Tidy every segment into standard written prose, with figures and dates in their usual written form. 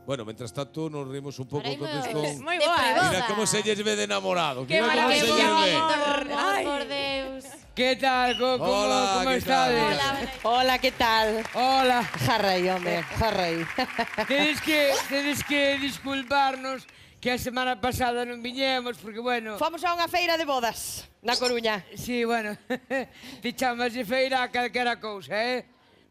Bueno, mientras tanto nos rimos un pouco Ahora entonces imos con... Moi de boa. preboda. Mira como se lles ve de enamorado. Qué Mira como se maravilla, lles ve. Bonito, Ay. por Deus. ¿Qué tal? ¿Cómo Hola, ¿qué tal? estades? Hola, Hola, ¿qué tal? Hola. Jarrey, hombre, Jarrey. Tedes que disculparnos que a semana pasada non viñemos, porque, bueno... Fomos a unha feira de bodas na Coruña. Sí, bueno, te chamas de feira a calquera cousa,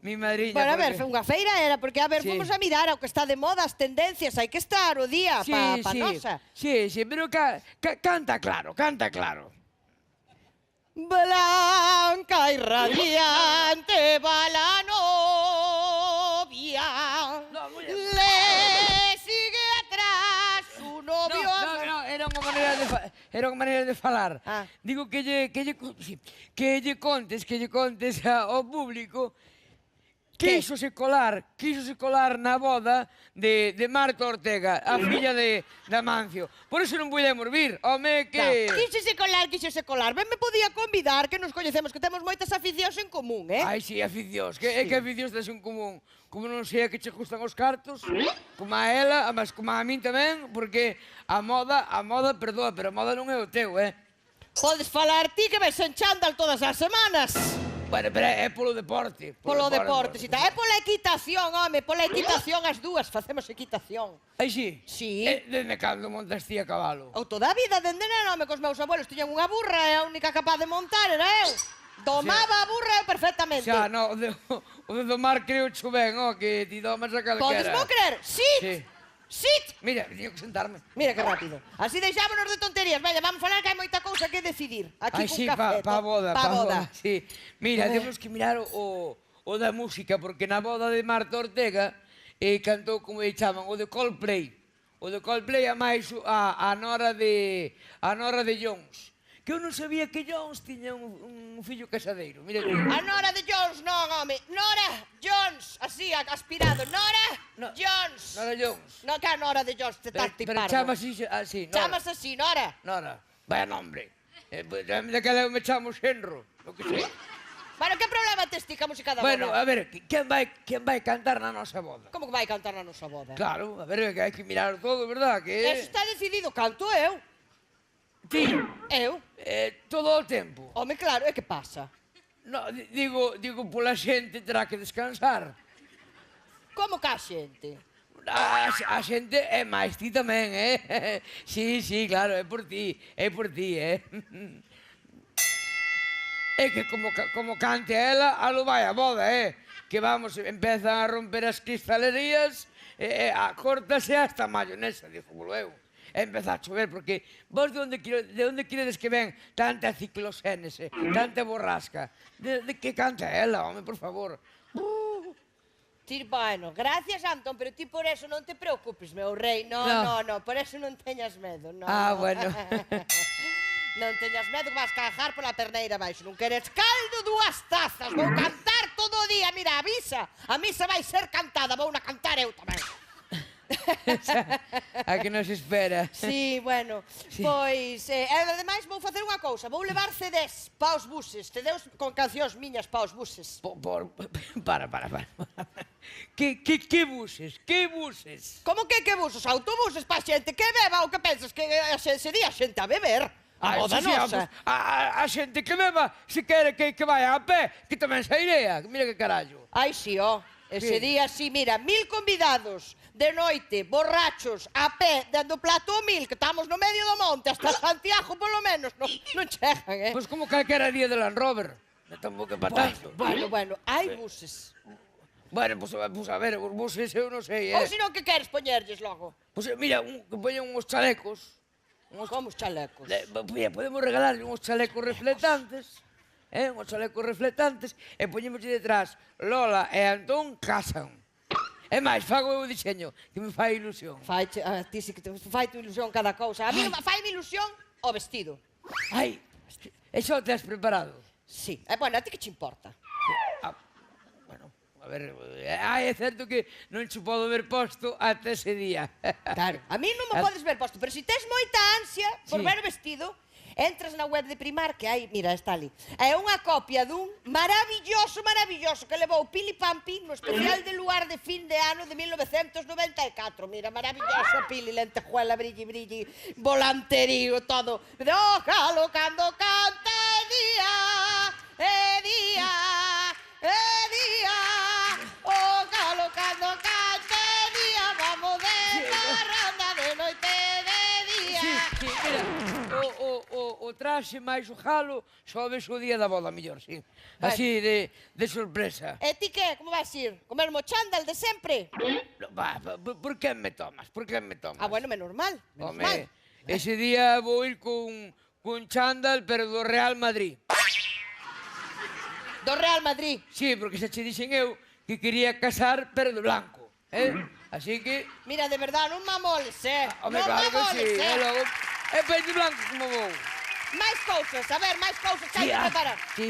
Mi madriña... Bueno, a ver, porque- unha feira era, porque, a ver, Sí. fomos a mirar ao que está de moda, as tendencias, hai que estar o día Sí, pa sí, nosa. sí, pero canta claro, canta claro. Blanca y radiante va la novia. No, muy bien. Le sigue atrás su novio. No, era unha maneira de falar. Ah. Digo que lle contes ao público quíxose colar na boda de Marta Ortega, a filla de Amancio. Por eso non podemos vir, home, que... Quíxose colar. Ben me podía convidar, que nos coñecemos, que temos moitas aficións en común, Ai, sí, aficións, que aficións tes en común. Como non sei a que che gustan os cartos, como a ela, mas como a min tamén, porque a moda, perdoa, pero a moda non é o teu, Podes falar ti que ves en chándal todas as semanas. Bueno, pero é polo deporte. Polo deporte, si É pola equitación, home, pola equitación as dúas facemos equitación. Ai, sí? Sí. Dende cando montas ti a cabalo? Ou toda a vida, dende nena, home, cos meus abuelos tiñan unha burra e a única capaz de montar era eu. Domaba a burra eu perfectamente. Xa, no, o de domar creo cho ben, que ti domas a calquera. Podes mo creer? Sit! Sí. Sit! Mira, teño que sentarme. Mira que rápido. Así deixámonos de tonterías. Veña, vamos falar que hai moita cousa que decidir. Aquí Ai, cun sí, café. pa boda, pa boda. Sí. Mira, temos que mirar o da música, porque na boda de Marta Ortega cantou, como lle chaman, o de Coldplay. O de Coldplay a máis a nora de Jones. Que eu non sabía que Jones tiña un fillo casadeiro. Mira que... A Nora de Jones, non, home. Nora Jones, así, aspirado. Nora Jones. Nora Jones. No, que a Nora de Jones, te Pero tipardo. chama así, Nora. Chamas así, Nora. Nora, vaya nombre. Pues, daquela eu me chamo Xenro, lo que sei. Bueno, que problema tes ti ca música da Bueno, boda? a ver, quen vai cantar na nosa boda? Como que vai cantar na nosa boda? Claro, a ver, que hai que mirar todo, verdad? Que... Eso está decidido, canto eu. Ti, Eu? todo o tempo. Home, claro, e que pasa? No, digo, pola xente terá que descansar. Como que a xente? A xente é máis ti tamén, Sí, claro, é por ti, É que como cante ela, alo vai a boda, Que vamos, empezan a romper as cristalerías, cortase hasta a mayonesa, dixo eu. Empeza a chover, porque vos de onde queredes que ven tanta ciclosénese, tanta borrasca? De que canta ela, home, por favor. Ti, bueno, gracias, Antón, pero ti por eso non te preocupes, meu rei. No, por eso non teñas medo. No, Ah, no. bueno. Non teñas medo que vas cajar pola perneira baixo. Non queres caldo, 2 tazas. Vou cantar todo o día. Mira, avisa. A misa vai ser cantada. Vou na cantar eu tamén. A que nos espera. Sí, bueno, pois, ademais vou facer unha cousa, vou levar CDs pa os buses, CDs con cancións miñas pa os buses. Para. Que buses? Que buses? Como que buses? Autobuses pa xente que beba ou que pensas que ese día a xente a beber? A boda nosa. A xente que beba, se quere que vaya a pé, que tamén se irea. Mira que carallo. Ai, sí, ese día, sí, mira, 1000 convidados de noite, borrachos, a pé, dando plato 1000, que estamos no medio do monte, hasta Santiago, polo menos, non chegan, Pois como calquera día de Land Rover. Tampouco é pa tanto. Bueno, hai buses. Bueno, pois a ver, os buses eu non sei, Ou senón que queres poñerlles logo? Pois mira, que poñen uns chalecos. Como os chalecos? Podemos regalarle uns chalecos reflectantes. Uns chalecos reflectantes. E poñemos detrás Lola e Antón casan. É máis, fago eu o diseño, que me fai ilusión. A ti sí que te fai tu ilusión cada cousa. A mí non fai ilusión o vestido. Ai, e xa o tes preparado? Sí. Bueno, a ti que te importa? Bueno, a ver, é certo que non che podo ver posto ata ese día. Claro. A mí non me podes ver posto, pero se tes moita ansia por ver o vestido, Entras na web de Primar, que hai, mira, está ali. É unha copia dun maravilloso, maravilloso, que levou Pili Pampín no especial de luar de fin de ano de 1994. Mira, maravilloso, Pili, lentejuela, brilli, brilli, volanterío, todo. O galo cando canta é día, é día, é día. O galo cando canta é día, vamos de parranda de noite de día. Sí, mira, o traxe máis o jalo só ves o día da boda, mellor, sí. Así de sorpresa. E ti que? Como vas ir? Comer mo chándal de sempre? Por que me tomas? Por que me tomas? Ah, bueno, menos mal. Menos mal. Home, ese día vou ir con chándal, pero do Real Madrid. Do Real Madrid. Sí, porque xa che dixen eu que quería casar, pero de blanco. Así que... Mira, de verdad, non me amoles, Home, non claro me que amoles, sí. E logo, é país de blanco como vou. Máis cousas, a ver, máis cousas, hai que preparar. Sí,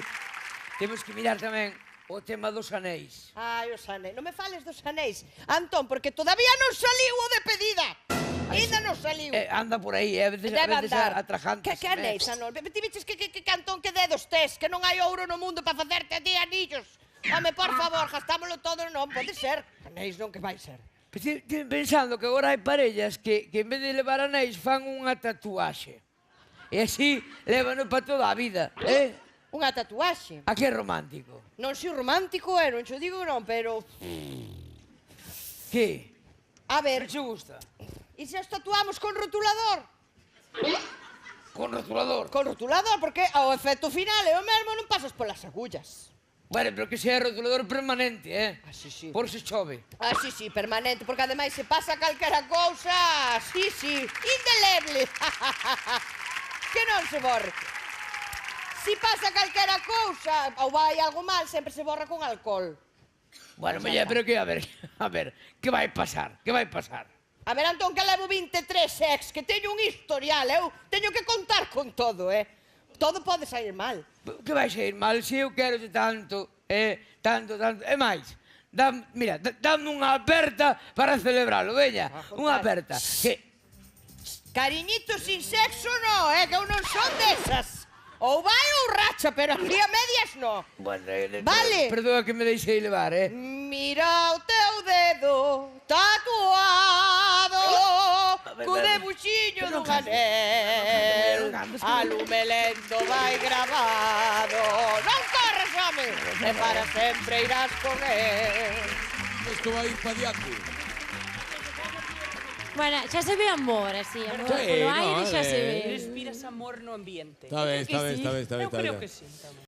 temos que mirar tamén o tema dos anéis. Ai, os anéis. Non me fales dos anéis, Antón, porque todavía non saliu o de pedida. Ainda non saliu. Anda por aí, a veces Debe andar. atrajantes. Que anéis, Anol? Ti viches que Antón, que dedos tes, que non hai ouro no mundo para facerte a ti anillos. Home, por favor, gastámoslo todo, non pode ser. Anéis non que vai ser. Pensando que agora hai parellas que en vez de levar anéis fan unha tatuaxe. E así lévano para toda a vida, Unha tatuaxe. A que é romántico? Non sou romántico, non xo digo non, pero... Que? A ver, Non che gusta? e se os tatuamos con rotulador? Con rotulador? Con rotulador, porque ao efecto final é o mesmo, non pasas polas agullas. Bueno, pero que sea rotulador permanente, Ah, sí. Por se chove. Ah, sí, permanente, porque ademais se pasa calquera cousa, sí, indeleble. Que non se borre. Si pasa calquera cousa, ou vai algo mal, sempre se borra con alcohol. Bueno, mella, pero que, a ver, que vai pasar? Que vai pasar? A ver, Antón, que levo 23 ex, que teño un historial, eu teño que contar con todo, Todo pode sair mal. Que vai sair mal se eu quero tanto, tanto. E máis, dame unha aperta para celebralo, veña, unha aperta. Que... Cariñito sin sexo no, que eu non son desas. Ou vai ou racha, pero aquí a medias no. Bueno, Vale. Perdona que me deixei levar, Mira o teu dedo tatuado co debuxiño dun anel. A lume lento vai grabado. Non corres, home, e para sempre irás con él. Isto vai pa diante. Bueno, xa se ve amor, así, amor Sí, polo no, aire xa se ve. Respiras amor no ambiente. Está ben, que sí. Eu creo que sí. Tamén.